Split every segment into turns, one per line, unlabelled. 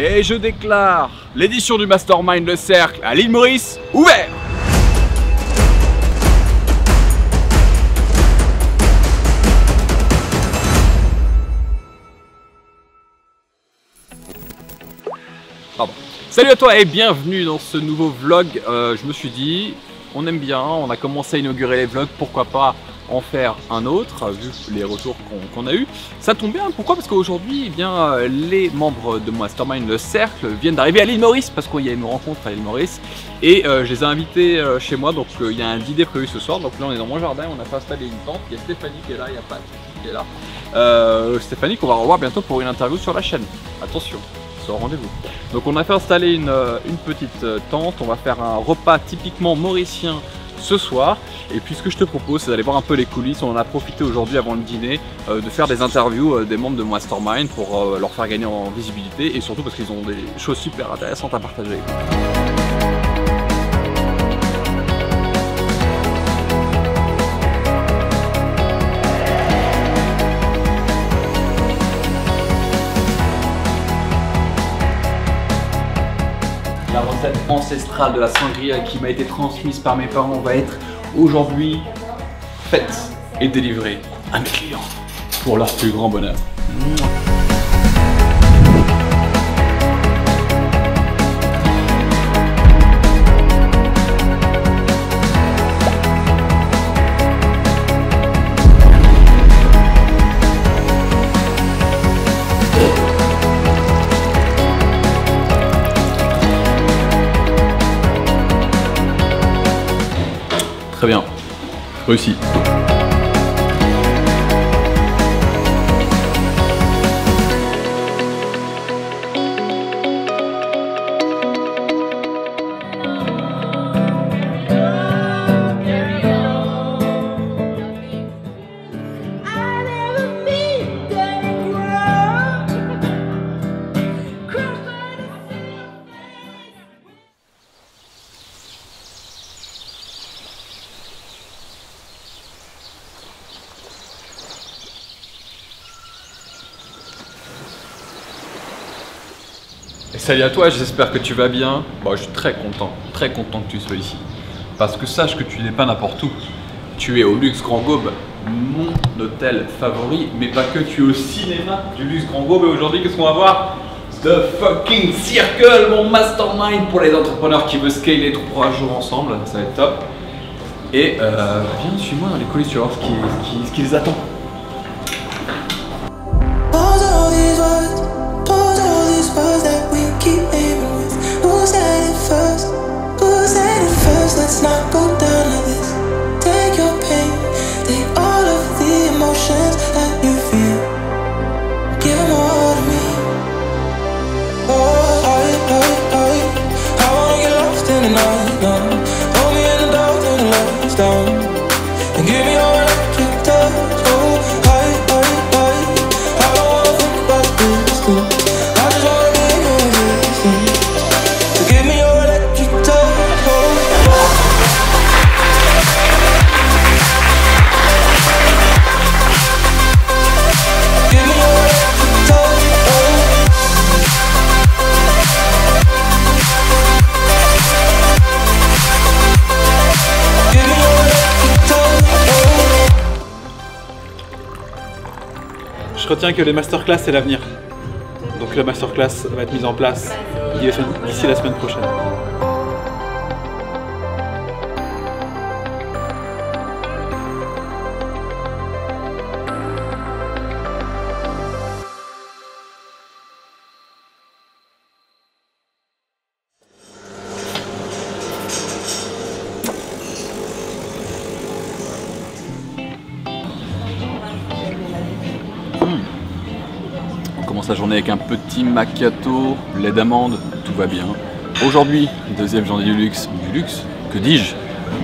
Et je déclare l'édition du Mastermind Le Cercle à l'île Maurice ouvert. Pardon. Salut à toi et bienvenue dans ce nouveau vlog. Je me suis dit, on aime bien, on a commencé à inaugurer les vlogs, pourquoi pas en faire un autre, vu les retours qu'on a eu. Ça tombe bien, pourquoi? Parce qu'aujourd'hui, eh bien, les membres de Mastermind Le Cercle viennent d'arriver à l'île Maurice, parce qu'il y a une rencontre à l'île Maurice, et je les ai invités chez moi, donc il y a un dîner prévu ce soir. Donc là on est dans mon jardin, on a fait installer une tente, il y a Stéphanie qui est là, il y a Pat qui est là. Stéphanie qu'on va revoir bientôt pour une interview sur la chaîne, attention. Rendez-vous. Donc on a fait installer une petite tente, on va faire un repas typiquement mauricien ce soir. Et puis ce que je te propose, c'est d'aller voir un peu les coulisses. On en a profité aujourd'hui avant le dîner de faire des interviews des membres de Mastermind pour leur faire gagner en visibilité et surtout parce qu'ils ont des choses super intéressantes à partager avec nous. La recette ancestrale de la sangria qui m'a été transmise par mes parents va être aujourd'hui faite et délivrée à mes clients pour leur plus grand bonheur. Très bien, réussi. Et salut à toi, j'espère que tu vas bien. Bon, je suis très content que tu sois ici. Parce que sache que tu n'es pas n'importe où. Tu es au Luxe Grand Gaube, mon hôtel favori, mais pas que, tu es au cinéma du Luxe Grand Gaube. Et aujourd'hui, qu'est-ce qu'on va voir? The fucking Circle, mon mastermind pour les entrepreneurs qui veulent scaler 3 jours ensemble, ça va être top. Et viens, suis-moi dans les coulisses, tu vas voir ce qui les attend.
Let's not go down like this. Take your pain, take all of the emotions that you feel. Give them all to me. Oh, I wanna get lost in the night now. Hold me in the dark till the lights down. And give me your electric touch. Oh, I don't wanna think about this too. I just wanna be in this thing. So give me your electric touch.
Je retiens que les masterclass c'est l'avenir. Donc la masterclass va être mise en place d'ici la semaine prochaine.
La journée avec un petit macchiato, lait d'amande, tout va bien. Aujourd'hui, deuxième journée du luxe, que dis-je,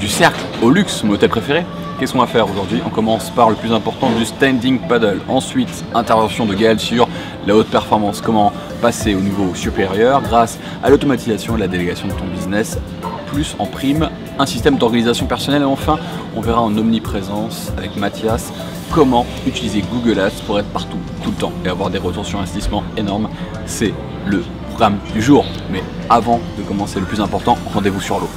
du cercle au luxe, mon hôtel préféré. Qu'est-ce qu'on va faire aujourd'hui? On commence par le plus important, du standing paddle. Ensuite, intervention de Gaël sur la haute performance, comment passer au niveau supérieur grâce à l'automatisation et la délégation de ton business, plus en prime, un système d'organisation personnelle. Et enfin, on verra en omniprésence avec Mathias comment utiliser Google Ads pour être partout, tout le temps et avoir des retours sur investissement énormes. C'est le programme du jour. Mais avant de commencer le plus important, rendez-vous sur l'eau.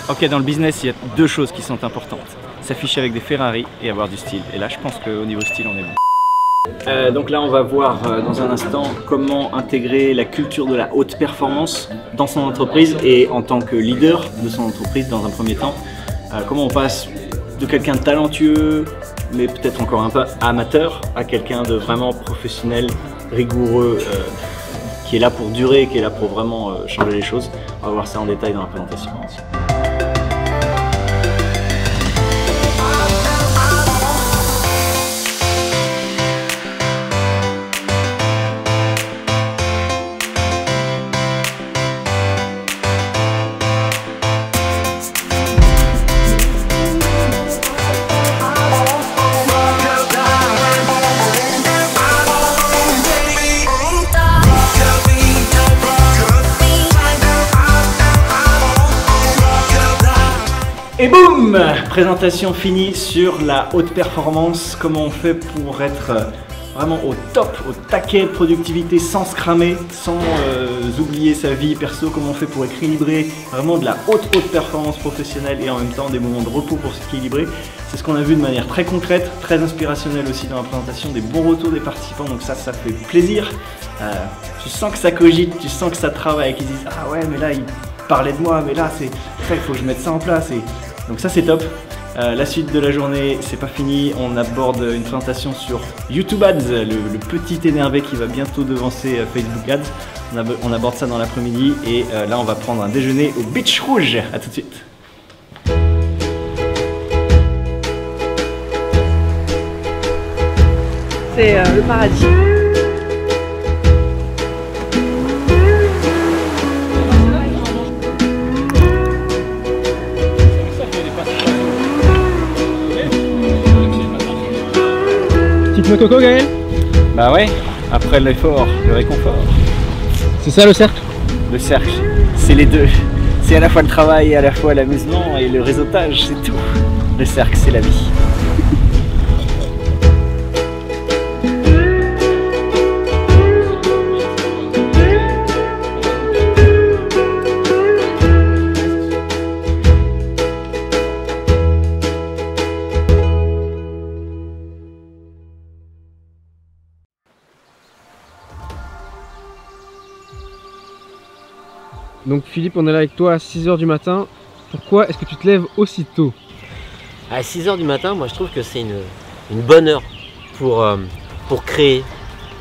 Ok, dans le business, il y a deux choses qui sont importantes. S'afficher avec des Ferrari et avoir du style. Et là, je pense qu'au niveau style, on est bon. Donc là, on va voir dans un instant comment intégrer la culture de la haute performance dans son entreprise et en tant que leader de son entreprise dans un premier temps. Comment on passe de quelqu'un de talentueux, mais peut-être encore un peu amateur, à quelqu'un de vraiment professionnel, rigoureux, qui est là pour durer, qui est là pour vraiment changer les choses. On va voir ça en détail dans la présentation. Et boum! Présentation finie sur la haute performance, comment on fait pour être vraiment au top, au taquet de productivité sans se cramer, sans oublier sa vie perso, comment on fait pour équilibrer vraiment de la haute performance professionnelle et en même temps des moments de repos pour s'équilibrer. C'est ce qu'on a vu de manière très concrète, très inspirationnelle aussi dans la présentation, des bons retours des participants, donc ça fait plaisir. Tu sens que ça cogite, tu sens que ça travaille, qu'ils disent ah ouais mais là il parlait de moi, mais là il faut que je mette ça en place. Donc ça c'est top. La suite de la journée, c'est pas fini. On aborde une présentation sur YouTube Ads, le petit énervé qui va bientôt devancer Facebook Ads. On aborde ça dans l'après-midi et là on va prendre un déjeuner au Beach Rouge. A tout de suite.
C'est le paradis.
Petite noix coco, Gaël?
Bah ouais, après l'effort, le réconfort.
C'est ça le cercle?
Le cercle, c'est les deux. C'est à la fois le travail, à la fois l'amusement et le réseautage, c'est tout. Le cercle, c'est la vie.
Donc Philippe, on est là avec toi à 6 h du matin. Pourquoi est-ce que tu te lèves aussitôt?
À 6 h du matin, moi je trouve que c'est une bonne heure pour créer,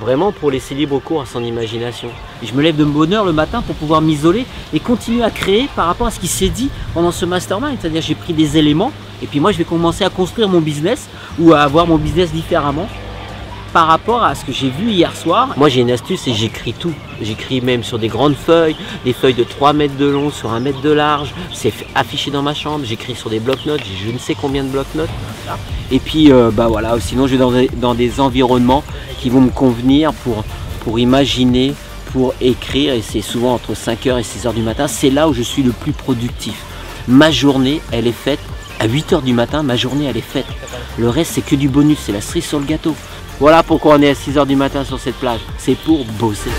vraiment pour laisser libre cours à son imagination. Et je me lève de bonne heure le matin pour pouvoir m'isoler et continuer à créer par rapport à ce qui s'est dit pendant ce mastermind. C'est-à-dire j'ai pris des éléments et puis moi je vais commencer à construire mon business ou à avoir mon business différemment par rapport à ce que j'ai vu hier soir. Moi j'ai une astuce et j'écris tout. J'écris même sur des grandes feuilles, des feuilles de 3 mètres de long, sur 1 mètre de large. C'est affiché dans ma chambre, j'écris sur des blocs-notes, j'ai je ne sais combien de blocs-notes. Et puis bah voilà, sinon je vais dans des environnements qui vont me convenir pour imaginer, pour écrire. Et c'est souvent entre 5 h et 6 h du matin, c'est là où je suis le plus productif. Ma journée, elle est faite à 8 h du matin, ma journée elle est faite. Le reste c'est que du bonus, c'est la cerise sur le gâteau. Voilà pourquoi on est à 6 h du matin sur cette plage, c'est pour bosser.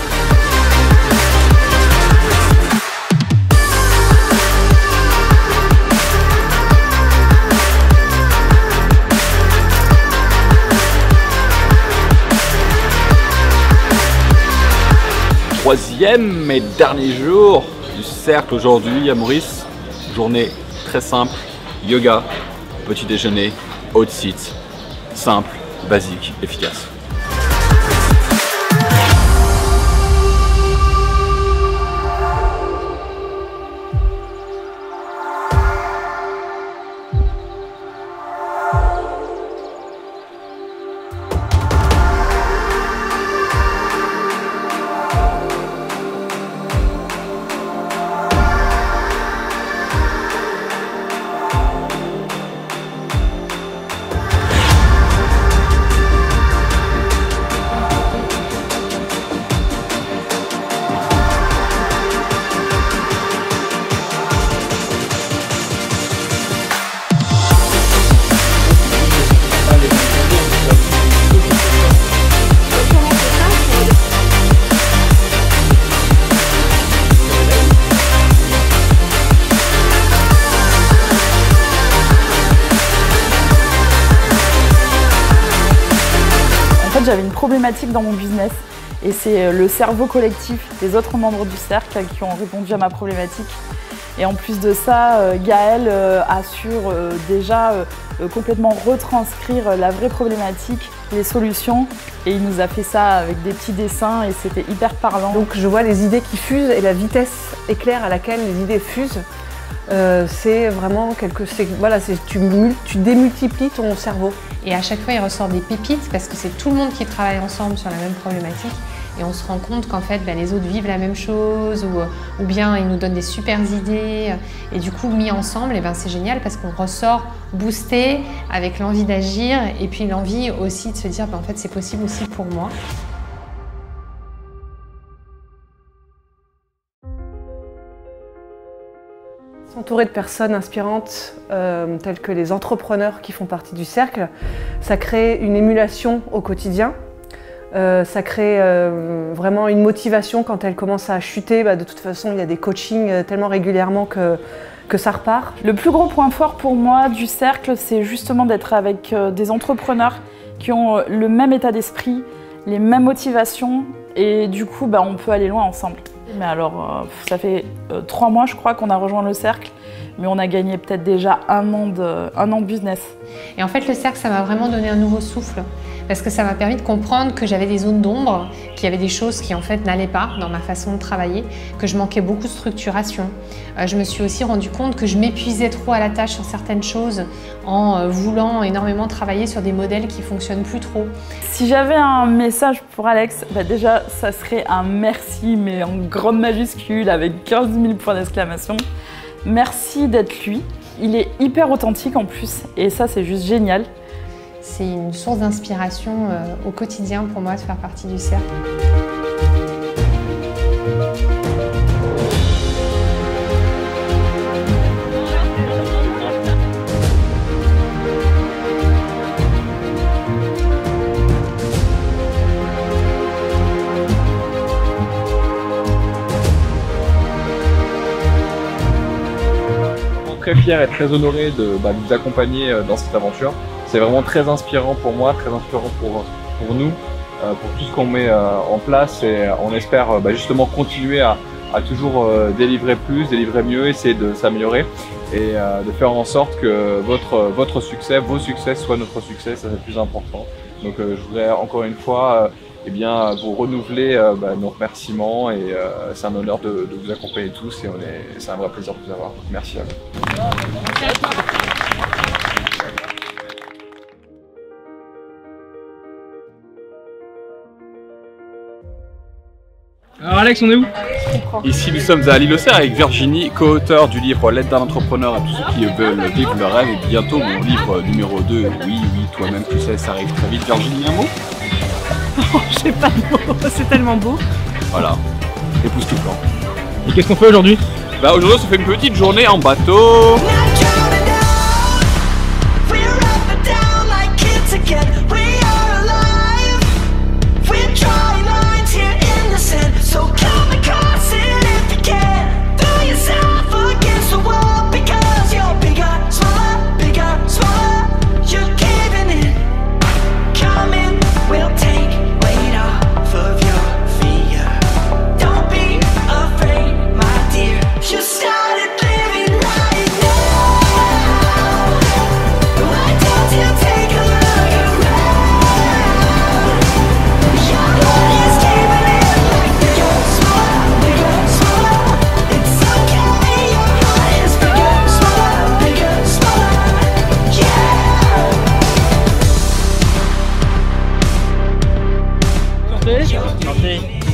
Troisième et dernier jour du cercle aujourd'hui à Maurice. Journée très simple, yoga, petit déjeuner, hot seat, simple, basique, efficace.
j'avais une problématique dans mon business et c'est le cerveau collectif des autres membres du cercle qui ont répondu à ma problématique. Et en plus de ça, Gaël assure déjà complètement retranscrire la vraie problématique, les solutions. Et il nous a fait ça avec des petits dessins et c'était hyper parlant.
Donc je vois les idées qui fusent et la vitesse éclair à laquelle les idées fusent. C'est vraiment tu démultiplies ton cerveau.
Et à chaque fois, il ressort des pépites parce que c'est tout le monde qui travaille ensemble sur la même problématique. Et on se rend compte qu'en fait, les autres vivent la même chose ou bien ils nous donnent des super idées. Et du coup, mis ensemble, c'est génial parce qu'on ressort boosté avec l'envie d'agir et puis l'envie aussi de se dire en fait, c'est possible aussi pour moi.
S'entourer de personnes inspirantes telles que les entrepreneurs qui font partie du cercle, ça crée une émulation au quotidien. Ça crée vraiment une motivation quand elle commence à chuter. De toute façon, il y a des coachings tellement régulièrement que ça repart.
Le plus gros point fort pour moi du cercle, c'est justement d'être avec des entrepreneurs qui ont le même état d'esprit, les mêmes motivations et du coup, on peut aller loin ensemble. Mais alors, ça fait 3 mois, je crois, qu'on a rejoint le cercle, mais on a gagné peut-être déjà un an de business.
Et en fait, le cercle, ça m'a vraiment donné un nouveau souffle, parce que ça m'a permis de comprendre que j'avais des zones d'ombre, qu'il y avait des choses qui en fait n'allaient pas dans ma façon de travailler, que je manquais beaucoup de structuration. Je me suis aussi rendu compte que je m'épuisais trop à la tâche sur certaines choses en voulant énormément travailler sur des modèles qui fonctionnent plus trop.
Si j'avais un message pour Alex, déjà ça serait un merci, mais en grande majuscule avec 15 000 points d'exclamation. Merci d'être lui. Il est hyper authentique en plus et ça c'est juste génial.
C'est une source d'inspiration au quotidien pour moi de faire partie du cercle.
Très fier et très honoré de vous accompagner dans cette aventure. C'est vraiment très inspirant pour moi, très inspirant pour nous, pour tout ce qu'on met en place et on espère justement continuer à toujours délivrer plus, délivrer mieux, essayer de s'améliorer et de faire en sorte que votre succès, vos succès soient notre succès, ça c'est le plus important. Donc je voudrais encore une fois vous renouveler nos remerciements et c'est un honneur de vous accompagner tous et c'est un vrai plaisir de vous avoir. Merci à vous.
Alors Alex, on est où?
Ici nous sommes à l'Île-aux-Cerfs avec Virginie, co-auteur du livre L'aide d'un entrepreneur à tous ceux qui veulent vivre leur rêve et bientôt mon livre numéro 2, oui, toi-même tu sais, ça arrive très vite. Virginie, un mot?
J'ai pas de mots, c'est tellement beau.
Voilà, époustouflant.
Et qu'est-ce qu'on fait aujourd'hui?
Aujourd'hui on se fait une petite journée en bateau.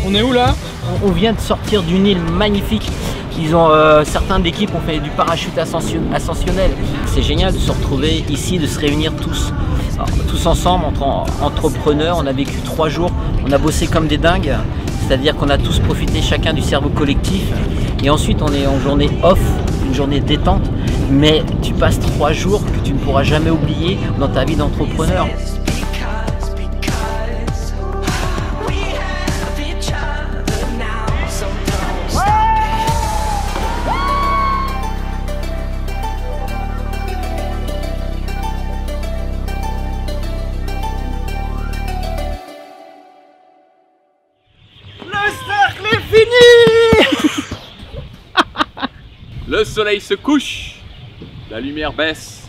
On est où là?
On vient de sortir d'une île magnifique. Certains d'équipes ont fait du parachute ascensionnel. C'est génial de se retrouver ici, de se réunir tous ensemble, entre entrepreneurs. On a vécu 3 jours, on a bossé comme des dingues. C'est-à-dire qu'on a tous profité chacun du cerveau collectif. Et ensuite on est en journée off, une journée détente. Mais tu passes 3 jours que tu ne pourras jamais oublier dans ta vie d'entrepreneur.
cercle est fini.
Le soleil se couche, la lumière baisse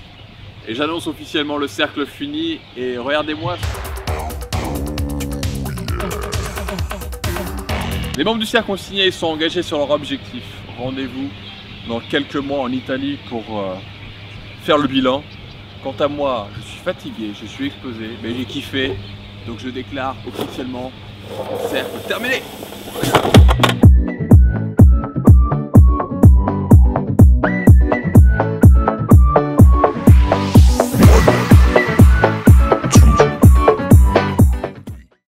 et j'annonce officiellement le cercle fini et regardez-moi. Les membres du cercle ont signé et sont engagés sur leur objectif. Rendez-vous dans quelques mois en Italie pour faire le bilan. Quant à moi, je suis fatigué, je suis explosé, mais j'ai kiffé, donc je déclare officiellement le cercle terminé.